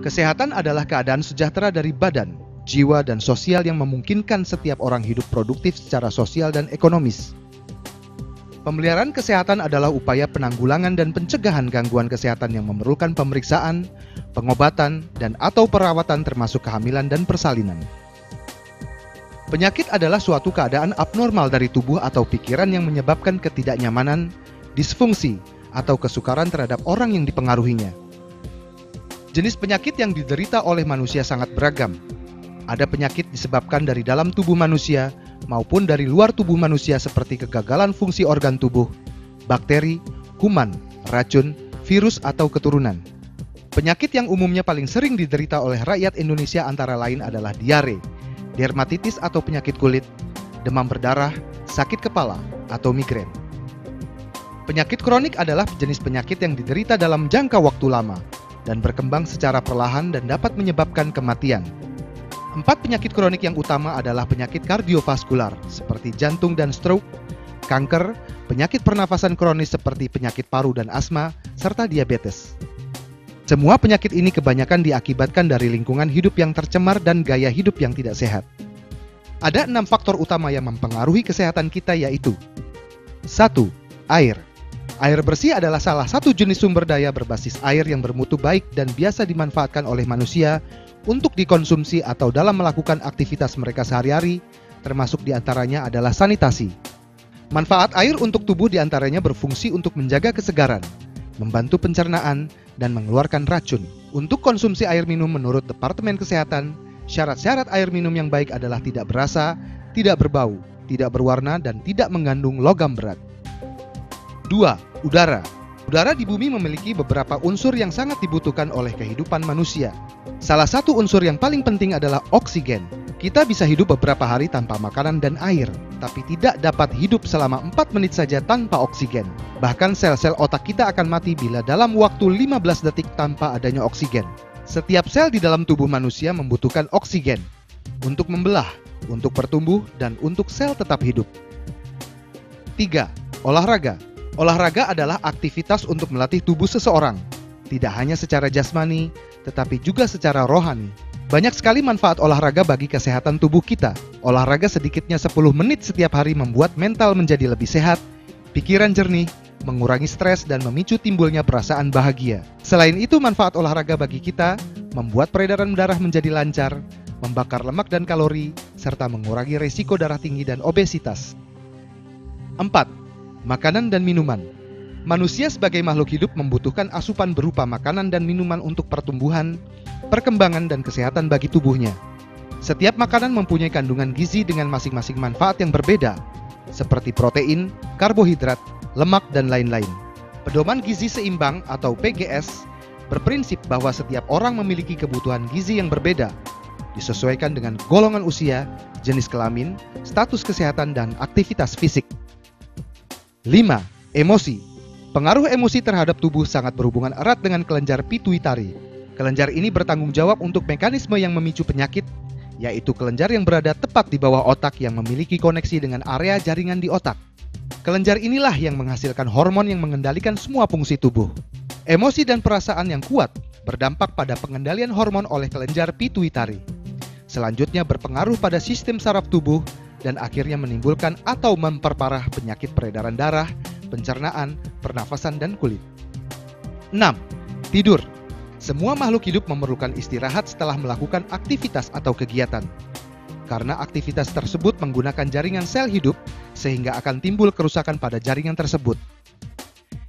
Kesehatan adalah keadaan sejahtera dari badan, jiwa, dan sosial yang memungkinkan setiap orang hidup produktif secara sosial dan ekonomis. Pemeliharaan kesehatan adalah upaya penanggulangan dan pencegahan gangguan kesehatan yang memerlukan pemeriksaan, pengobatan, dan atau perawatan termasuk kehamilan dan persalinan. Penyakit adalah suatu keadaan abnormal dari tubuh atau pikiran yang menyebabkan ketidaknyamanan, disfungsi, atau kesukaran terhadap orang yang dipengaruhinya. Jenis penyakit yang diderita oleh manusia sangat beragam. Ada penyakit disebabkan dari dalam tubuh manusia maupun dari luar tubuh manusia seperti kegagalan fungsi organ tubuh, bakteri, kuman, racun, virus, atau keturunan. Penyakit yang umumnya paling sering diderita oleh rakyat Indonesia antara lain adalah diare, dermatitis atau penyakit kulit, demam berdarah, sakit kepala, atau migrain. Penyakit kronik adalah jenis penyakit yang diderita dalam jangka waktu lama dan berkembang secara perlahan dan dapat menyebabkan kematian. 4 penyakit kronik yang utama adalah penyakit kardiovaskular seperti jantung dan stroke, kanker, penyakit pernafasan kronis seperti penyakit paru dan asma, serta diabetes. Semua penyakit ini kebanyakan diakibatkan dari lingkungan hidup yang tercemar dan gaya hidup yang tidak sehat. Ada 6 faktor utama yang mempengaruhi kesehatan kita yaitu 1. Air. Air bersih adalah salah satu jenis sumber daya berbasis air yang bermutu baik dan biasa dimanfaatkan oleh manusia untuk dikonsumsi atau dalam melakukan aktivitas mereka sehari-hari, termasuk diantaranya adalah sanitasi. Manfaat air untuk tubuh diantaranya berfungsi untuk menjaga kesegaran, membantu pencernaan, dan mengeluarkan racun. Untuk konsumsi air minum menurut Departemen Kesehatan, syarat-syarat air minum yang baik adalah tidak berasa, tidak berbau, tidak berwarna, dan tidak mengandung logam berat. 2. Udara. Udara di bumi memiliki beberapa unsur yang sangat dibutuhkan oleh kehidupan manusia. Salah satu unsur yang paling penting adalah oksigen. Kita bisa hidup beberapa hari tanpa makanan dan air, tapi tidak dapat hidup selama 4 menit saja tanpa oksigen. Bahkan sel-sel otak kita akan mati bila dalam waktu 15 detik tanpa adanya oksigen. Setiap sel di dalam tubuh manusia membutuhkan oksigen untuk membelah, untuk bertumbuh, dan untuk sel tetap hidup. 3. Olahraga. Olahraga adalah aktivitas untuk melatih tubuh seseorang, tidak hanya secara jasmani, tetapi juga secara rohani. Banyak sekali manfaat olahraga bagi kesehatan tubuh kita. Olahraga sedikitnya 10 menit setiap hari membuat mental menjadi lebih sehat, pikiran jernih, mengurangi stres, dan memicu timbulnya perasaan bahagia. Selain itu, manfaat olahraga bagi kita membuat peredaran darah menjadi lancar, membakar lemak dan kalori, serta mengurangi resiko darah tinggi dan obesitas. 4. Makanan dan minuman. Manusia sebagai makhluk hidup membutuhkan asupan berupa makanan dan minuman untuk pertumbuhan, perkembangan, dan kesehatan bagi tubuhnya. Setiap makanan mempunyai kandungan gizi dengan masing-masing manfaat yang berbeda, seperti protein, karbohidrat, lemak, dan lain-lain. Pedoman gizi seimbang atau PGS berprinsip bahwa setiap orang memiliki kebutuhan gizi yang berbeda, disesuaikan dengan golongan usia, jenis kelamin, status kesehatan, dan aktivitas fisik. 5. Emosi. Pengaruh emosi terhadap tubuh sangat berhubungan erat dengan kelenjar pituitari. Kelenjar ini bertanggung jawab untuk mekanisme yang memicu penyakit, yaitu kelenjar yang berada tepat di bawah otak yang memiliki koneksi dengan area jaringan di otak. Kelenjar inilah yang menghasilkan hormon yang mengendalikan semua fungsi tubuh. Emosi dan perasaan yang kuat berdampak pada pengendalian hormon oleh kelenjar pituitari. Selanjutnya berpengaruh pada sistem saraf tubuh dan akhirnya menimbulkan atau memperparah penyakit peredaran darah, pencernaan, pernafasan, dan kulit. 6. Tidur. Semua makhluk hidup memerlukan istirahat setelah melakukan aktivitas atau kegiatan. Karena aktivitas tersebut menggunakan jaringan sel hidup, sehingga akan timbul kerusakan pada jaringan tersebut.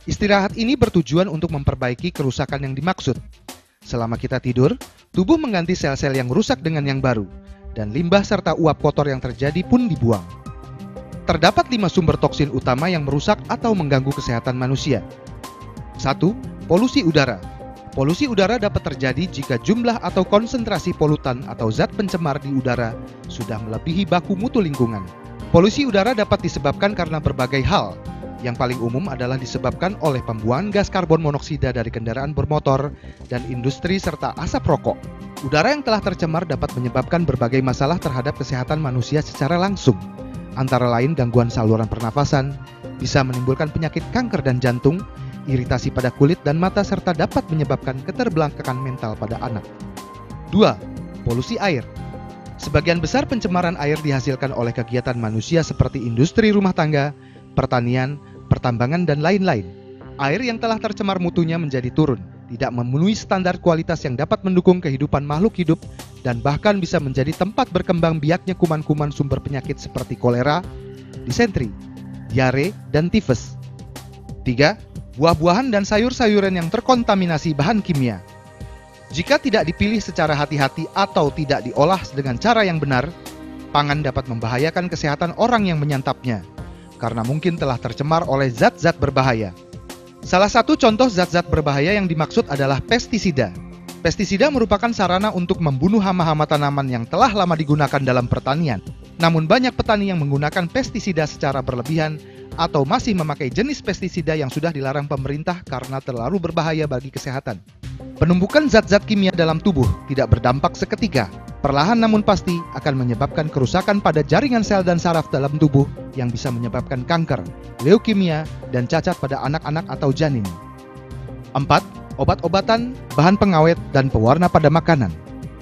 Istirahat ini bertujuan untuk memperbaiki kerusakan yang dimaksud. Selama kita tidur, tubuh mengganti sel-sel yang rusak dengan yang baru, dan limbah serta uap kotor yang terjadi pun dibuang. Terdapat 5 sumber toksin utama yang merusak atau mengganggu kesehatan manusia. 1. Polusi udara. Polusi udara dapat terjadi jika jumlah atau konsentrasi polutan atau zat pencemar di udara sudah melebihi baku mutu lingkungan. Polusi udara dapat disebabkan karena berbagai hal. Yang paling umum adalah disebabkan oleh pembuangan gas karbon monoksida dari kendaraan bermotor dan industri serta asap rokok. Udara yang telah tercemar dapat menyebabkan berbagai masalah terhadap kesehatan manusia secara langsung, antara lain gangguan saluran pernafasan, bisa menimbulkan penyakit kanker dan jantung, iritasi pada kulit dan mata, serta dapat menyebabkan keterbelakangan mental pada anak. 2. Polusi air. Sebagian besar pencemaran air dihasilkan oleh kegiatan manusia seperti industri rumah tangga, pertanian, pertambangan, dan lain-lain. Air yang telah tercemar mutunya menjadi turun, tidak memenuhi standar kualitas yang dapat mendukung kehidupan makhluk hidup, dan bahkan bisa menjadi tempat berkembang biaknya kuman-kuman sumber penyakit seperti kolera, disentri, diare, dan tifus. 3. Buah-buahan dan sayur-sayuran yang terkontaminasi bahan kimia. Jika tidak dipilih secara hati-hati atau tidak diolah dengan cara yang benar, pangan dapat membahayakan kesehatan orang yang menyantapnya, karena mungkin telah tercemar oleh zat-zat berbahaya. Salah satu contoh zat-zat berbahaya yang dimaksud adalah pestisida. Pestisida merupakan sarana untuk membunuh hama-hama tanaman yang telah lama digunakan dalam pertanian. Namun banyak petani yang menggunakan pestisida secara berlebihan atau masih memakai jenis pestisida yang sudah dilarang pemerintah karena terlalu berbahaya bagi kesehatan. Penumbukan zat-zat kimia dalam tubuh tidak berdampak seketika. Perlahan namun pasti akan menyebabkan kerusakan pada jaringan sel dan saraf dalam tubuh yang bisa menyebabkan kanker, leukemia, dan cacat pada anak-anak atau janin. 4. Obat-obatan, bahan pengawet, dan pewarna pada makanan.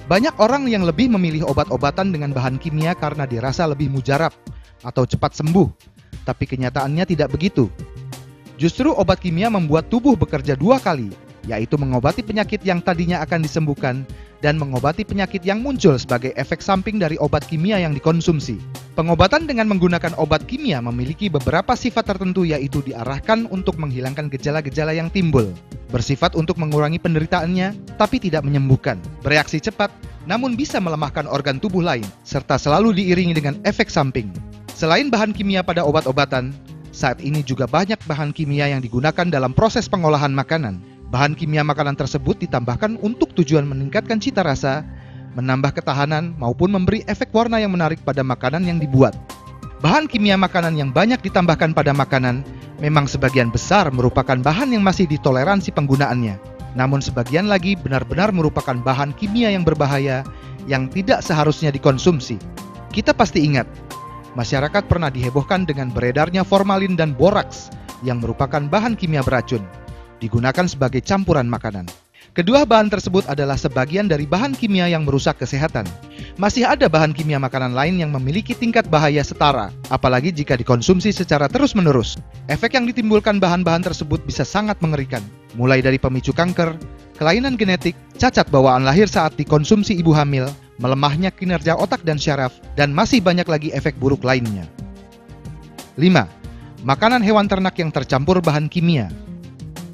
Banyak orang yang lebih memilih obat-obatan dengan bahan kimia karena dirasa lebih mujarab atau cepat sembuh, tapi kenyataannya tidak begitu. Justru obat kimia membuat tubuh bekerja 2 kali, yaitu mengobati penyakit yang tadinya akan disembuhkan dan mengobati penyakit yang muncul sebagai efek samping dari obat kimia yang dikonsumsi. Pengobatan dengan menggunakan obat kimia memiliki beberapa sifat tertentu, yaitu diarahkan untuk menghilangkan gejala-gejala yang timbul, bersifat untuk mengurangi penderitaannya tapi tidak menyembuhkan, bereaksi cepat namun bisa melemahkan organ tubuh lain, serta selalu diiringi dengan efek samping. Selain bahan kimia pada obat-obatan, saat ini juga banyak bahan kimia yang digunakan dalam proses pengolahan makanan. Bahan kimia makanan tersebut ditambahkan untuk tujuan meningkatkan cita rasa, menambah ketahanan, maupun memberi efek warna yang menarik pada makanan yang dibuat. Bahan kimia makanan yang banyak ditambahkan pada makanan memang sebagian besar merupakan bahan yang masih ditoleransi penggunaannya. Namun sebagian lagi benar-benar merupakan bahan kimia yang berbahaya yang tidak seharusnya dikonsumsi. Kita pasti ingat, masyarakat pernah dihebohkan dengan beredarnya formalin dan boraks yang merupakan bahan kimia beracun, digunakan sebagai campuran makanan. Kedua bahan tersebut adalah sebagian dari bahan kimia yang merusak kesehatan. Masih ada bahan kimia makanan lain yang memiliki tingkat bahaya setara, apalagi jika dikonsumsi secara terus-menerus. Efek yang ditimbulkan bahan-bahan tersebut bisa sangat mengerikan, mulai dari pemicu kanker, kelainan genetik, cacat bawaan lahir saat dikonsumsi ibu hamil, melemahnya kinerja otak dan syaraf, dan masih banyak lagi efek buruk lainnya. 5. Makanan hewan ternak yang tercampur bahan kimia.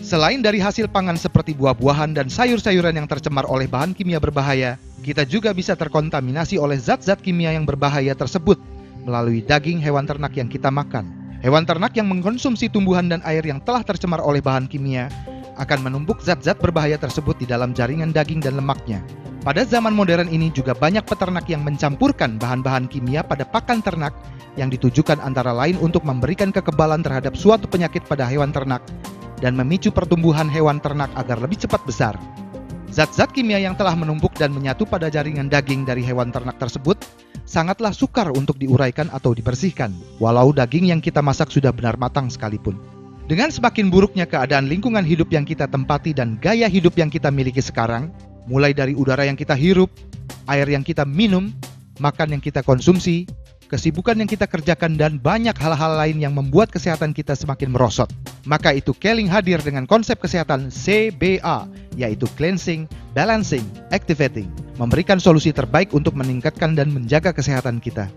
Selain dari hasil pangan seperti buah-buahan dan sayur-sayuran yang tercemar oleh bahan kimia berbahaya, kita juga bisa terkontaminasi oleh zat-zat kimia yang berbahaya tersebut melalui daging hewan ternak yang kita makan. Hewan ternak yang mengkonsumsi tumbuhan dan air yang telah tercemar oleh bahan kimia akan menumpuk zat-zat berbahaya tersebut di dalam jaringan daging dan lemaknya. Pada zaman modern ini juga banyak peternak yang mencampurkan bahan-bahan kimia pada pakan ternak yang ditujukan antara lain untuk memberikan kekebalan terhadap suatu penyakit pada hewan ternak dan memicu pertumbuhan hewan ternak agar lebih cepat besar. Zat-zat kimia yang telah menumpuk dan menyatu pada jaringan daging dari hewan ternak tersebut sangatlah sukar untuk diuraikan atau dibersihkan, walau daging yang kita masak sudah benar matang sekalipun. Dengan semakin buruknya keadaan lingkungan hidup yang kita tempati dan gaya hidup yang kita miliki sekarang, mulai dari udara yang kita hirup, air yang kita minum, makan yang kita konsumsi, kesibukan yang kita kerjakan, dan banyak hal-hal lain yang membuat kesehatan kita semakin merosot. Maka itu Keling hadir dengan konsep kesehatan CBA, yaitu Cleansing, Balancing, Activating, memberikan solusi terbaik untuk meningkatkan dan menjaga kesehatan kita.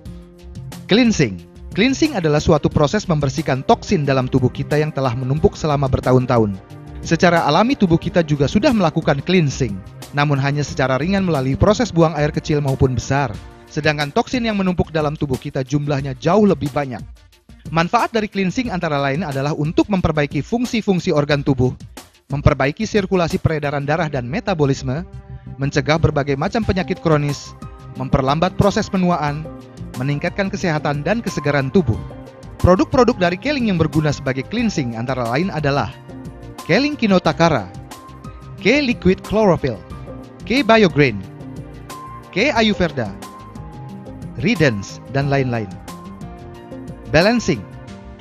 Cleansing. Cleansing adalah suatu proses membersihkan toksin dalam tubuh kita yang telah menumpuk selama bertahun-tahun. Secara alami tubuh kita juga sudah melakukan cleansing, namun hanya secara ringan melalui proses buang air kecil maupun besar. Sedangkan toksin yang menumpuk dalam tubuh kita jumlahnya jauh lebih banyak. Manfaat dari cleansing antara lain adalah untuk memperbaiki fungsi-fungsi organ tubuh, memperbaiki sirkulasi peredaran darah dan metabolisme, mencegah berbagai macam penyakit kronis, memperlambat proses penuaan, meningkatkan kesehatan dan kesegaran tubuh. Produk-produk dari Keling yang berguna sebagai cleansing antara lain adalah Keling Kinotakara, K-Liquid Chlorophyll, K-Biograin, K-Ayurveda, Redens, dan lain-lain. Balancing.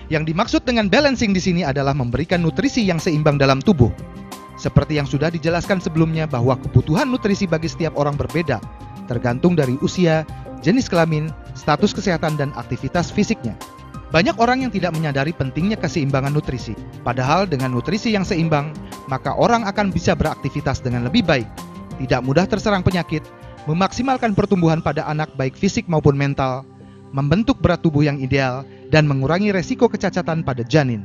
Yang dimaksud dengan balancing di sini adalah memberikan nutrisi yang seimbang dalam tubuh. Seperti yang sudah dijelaskan sebelumnya bahwa kebutuhan nutrisi bagi setiap orang berbeda, tergantung dari usia, jenis kelamin, status kesehatan, dan aktivitas fisiknya. Banyak orang yang tidak menyadari pentingnya keseimbangan nutrisi. Padahal dengan nutrisi yang seimbang, maka orang akan bisa beraktivitas dengan lebih baik, tidak mudah terserang penyakit, memaksimalkan pertumbuhan pada anak baik fisik maupun mental, membentuk berat tubuh yang ideal, dan mengurangi resiko kecacatan pada janin.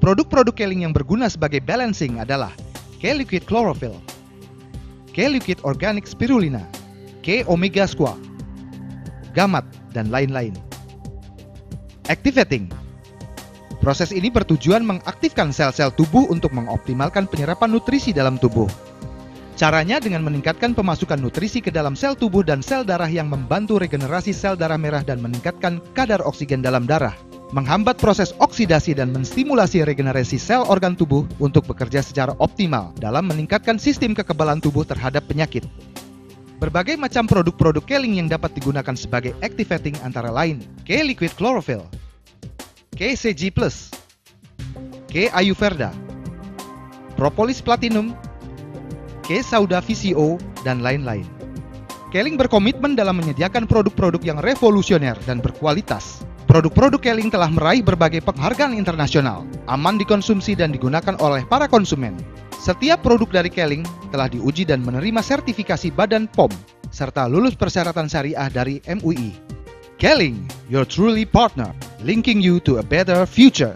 Produk-produk Keling yang berguna sebagai balancing adalah K-Liquid Chlorophyll, K-Liquid Organic Spirulina, K-Omega Squat, Gamat, dan lain-lain. Activating. Proses ini bertujuan mengaktifkan sel-sel tubuh untuk mengoptimalkan penyerapan nutrisi dalam tubuh. Caranya dengan meningkatkan pemasukan nutrisi ke dalam sel tubuh dan sel darah yang membantu regenerasi sel darah merah dan meningkatkan kadar oksigen dalam darah, menghambat proses oksidasi dan menstimulasi regenerasi sel organ tubuh untuk bekerja secara optimal dalam meningkatkan sistem kekebalan tubuh terhadap penyakit. Berbagai macam produk-produk Keling yang dapat digunakan sebagai activating antara lain K-Liquid Chlorophyll, K-CG+, K-Ayurveda, Propolis Platinum, K-Sauda VCO, dan lain-lain. Keling berkomitmen dalam menyediakan produk-produk yang revolusioner dan berkualitas. Produk-produk Keling telah meraih berbagai penghargaan internasional, aman dikonsumsi dan digunakan oleh para konsumen. Setiap produk dari Keling telah diuji dan menerima sertifikasi Badan POM, serta lulus persyaratan syariah dari MUI. Keling, your truly partner, linking you to a better future.